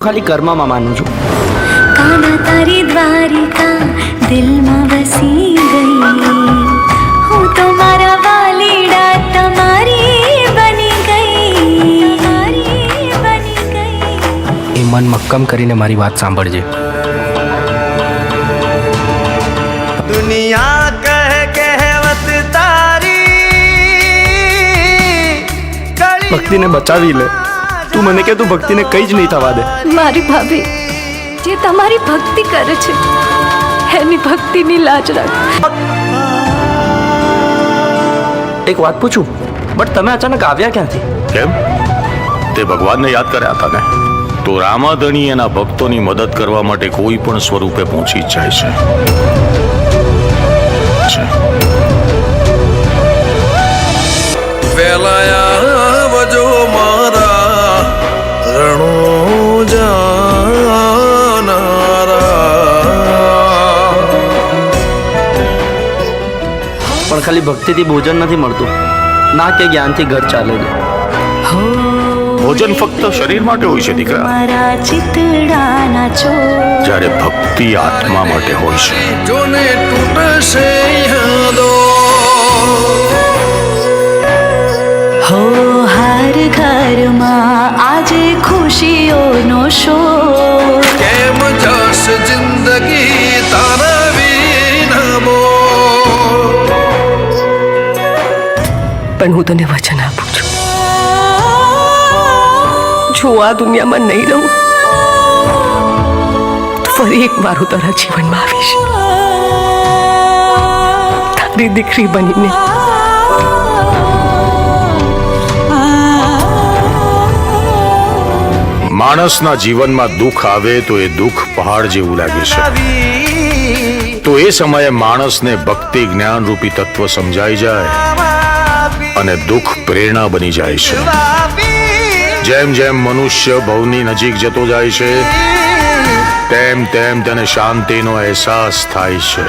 ખાલી કર્મમાં માનું છું. કાના તારી દ્વારિકા દિલમાં વસી ગઈ, હું તો મારા વાલીડા તમારી બની ગઈ. એ મન મક્કમ કરીને મારી વાત સાંભળજે. દુનિયા કહે કહેવત તારી, ભક્તિને બચાવી લે. તું મને કે તું ભક્તિને કઈ જ નહીં થવા દે. મારી ભાભી જે તમારી ભક્તિ કરે છે એની ભક્તિની લાજ રાખ. એક વાત પૂછું, બટ તમે અચાનક આવ્યા ક્યાંથી? કેમ? તે ભગવાનને યાદ કર્યા હતા ને? તો રામાધણી એના ભક્તોની મદદ કરવા માટે કોઈ પણ સ્વરૂપે પહોંચી જ જાય છે. વેલાયા વજો મારા રણો જાનારા. પણ ખાલી ભક્તિથી ભોજન નથી મળતું, ના કે જ્ઞાનથી ઘર ચાલે છે. ભોજન ફક્ત શરીર માટે હોય છે દીકરા, મારા ચિતડાના ચો જ્યારે ભક્તિ આત્મા માટે હોય છે. જોને તૂટશે યાદો, હો હર ઘરમાં આજે ખુશીઓનો શોર. કેમ જશે જિંદગી તારા વિના બોલ. પણ હું તને વચન આપું છું, જો આ દુનિયામાં નહીં રહું તો ફરી એક વાર હું તારા જીવનમાં આવીશ, તારી દીકરી બનીને. માણસના જીવનમાં દુઃખ આવે તો એ દુઃખ પહાડ જેવું લાગે છે. તો એ સમયે માણસને ભક્તિ જ્ઞાન રૂપી તત્વ સમજાઈ જાય અને દુઃખ પ્રેરણા બની જાય છે. જેમ જેમ મનુષ્ય ભવની નજીક જતો જાય છે તેમ તેમ તેને શાંતિનો અહેસાસ થાય છે.